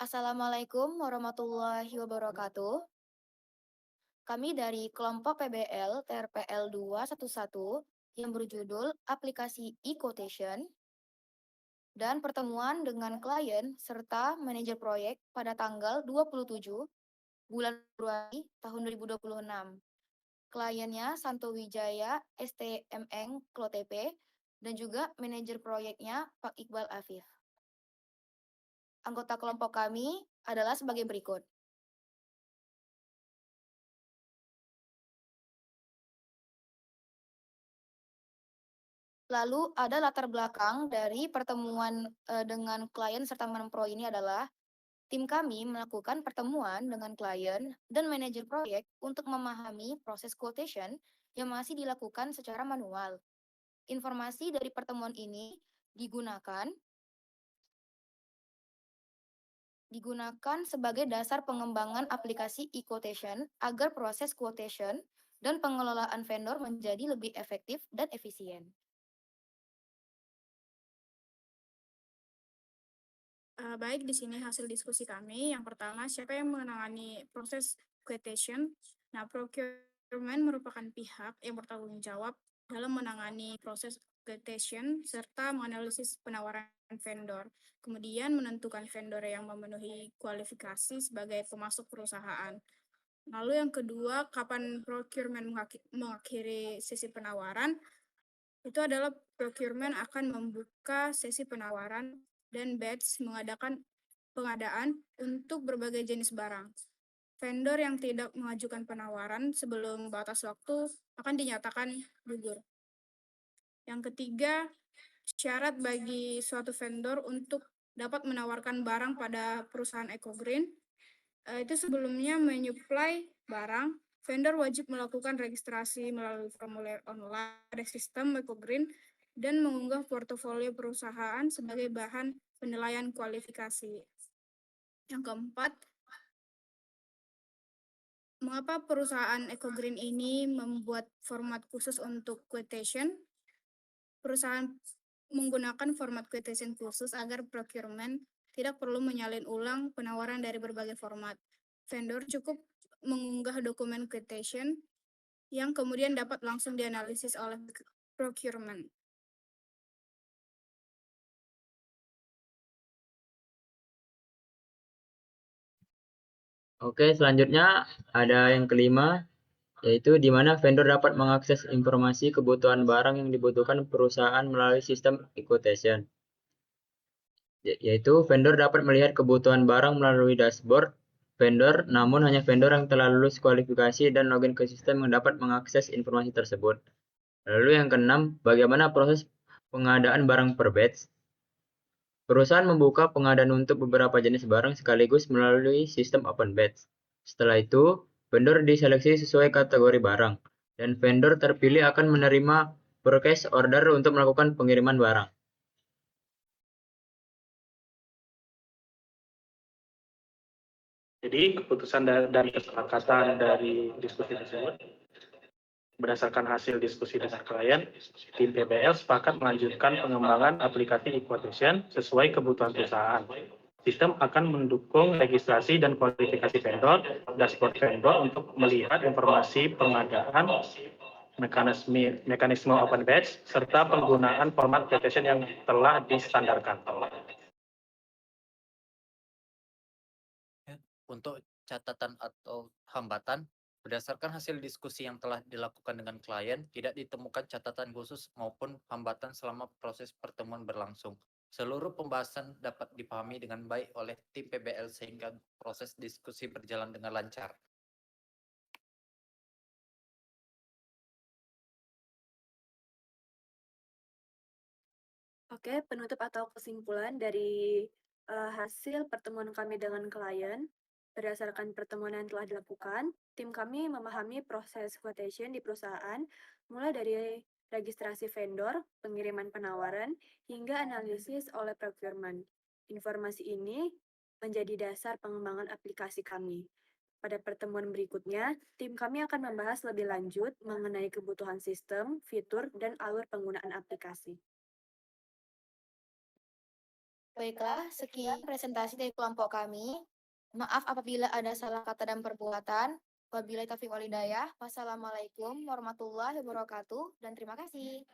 Assalamualaikum warahmatullahi wabarakatuh. Kami dari kelompok PBL TRPL 211 yang berjudul Aplikasi e-quotation dan pertemuan dengan klien serta manajer proyek pada tanggal 27 bulan Februari tahun 2026. Kliennya Santo Wijaya STMN KLOTP dan juga manajer proyeknya Pak Iqbal Afif. Anggota kelompok kami adalah sebagai berikut. Lalu ada latar belakang dari pertemuan dengan klien serta menpro ini adalah tim kami melakukan pertemuan dengan klien dan manajer proyek untuk memahami proses quotation yang masih dilakukan secara manual. Informasi dari pertemuan ini digunakan sebagai dasar pengembangan aplikasi e-quotation agar proses quotation dan pengelolaan vendor menjadi lebih efektif dan efisien. Baik, di sini hasil diskusi kami. Yang pertama, siapa yang menangani proses quotation? Nah, procurement merupakan pihak yang bertanggung jawab dalam menangani proses quotation serta menganalisis penawaran vendor. Kemudian menentukan vendor yang memenuhi kualifikasi sebagai pemasok perusahaan. Lalu yang kedua, kapan procurement mengakhiri sesi penawaran? Itu adalah procurement akan membuka sesi penawaran dan batch mengadakan pengadaan untuk berbagai jenis barang. Vendor yang tidak mengajukan penawaran sebelum batas waktu akan dinyatakan gugur. Yang ketiga, syarat bagi suatu vendor untuk dapat menawarkan barang pada perusahaan EcoGreen itu sebelumnya menyuplai barang, vendor wajib melakukan registrasi melalui formulir online pada sistem EcoGreen dan mengunggah portofolio perusahaan sebagai bahan penilaian kualifikasi. Yang keempat, mengapa perusahaan EcoGreen ini membuat format khusus untuk quotation? Perusahaan menggunakan format quotation khusus agar procurement tidak perlu menyalin ulang penawaran dari berbagai format. Vendor cukup mengunggah dokumen quotation yang kemudian dapat langsung dianalisis oleh procurement. Oke, selanjutnya ada yang kelima, yaitu di mana vendor dapat mengakses informasi kebutuhan barang yang dibutuhkan perusahaan melalui sistem e-quotation. Yaitu vendor dapat melihat kebutuhan barang melalui dashboard vendor, namun hanya vendor yang telah lulus kualifikasi dan login ke sistem yang dapat mengakses informasi tersebut. Lalu yang keenam, bagaimana proses pengadaan barang per batch? Perusahaan membuka pengadaan untuk beberapa jenis barang sekaligus melalui sistem open batch. Setelah itu, vendor diseleksi sesuai kategori barang, dan vendor terpilih akan menerima purchase order untuk melakukan pengiriman barang. Jadi keputusan dari kesepakatan dari diskusi tersebut, berdasarkan hasil diskusi dengan klien, tim PBL sepakat melanjutkan pengembangan aplikasi e-quotation sesuai kebutuhan perusahaan. Sistem akan mendukung registrasi dan kualifikasi vendor, dashboard vendor untuk melihat informasi pengadaan, mekanisme open batch, serta penggunaan format quotation yang telah distandarkan. Untuk catatan atau hambatan, berdasarkan hasil diskusi yang telah dilakukan dengan klien, tidak ditemukan catatan khusus maupun hambatan selama proses pertemuan berlangsung. Seluruh pembahasan dapat dipahami dengan baik oleh tim PBL sehingga proses diskusi berjalan dengan lancar. Oke, penutup atau kesimpulan dari hasil pertemuan kami dengan klien. Berdasarkan pertemuan yang telah dilakukan, tim kami memahami proses quotation di perusahaan, mulai dari registrasi vendor, pengiriman penawaran, hingga analisis oleh procurement. Informasi ini menjadi dasar pengembangan aplikasi kami. Pada pertemuan berikutnya, tim kami akan membahas lebih lanjut mengenai kebutuhan sistem, fitur, dan alur penggunaan aplikasi. Baiklah, sekian presentasi dari kelompok kami. Maaf apabila ada salah kata dan perbuatan. Wabillahi taufiq wal hidayah. Wassalamualaikum warahmatullahi wabarakatuh dan terima kasih.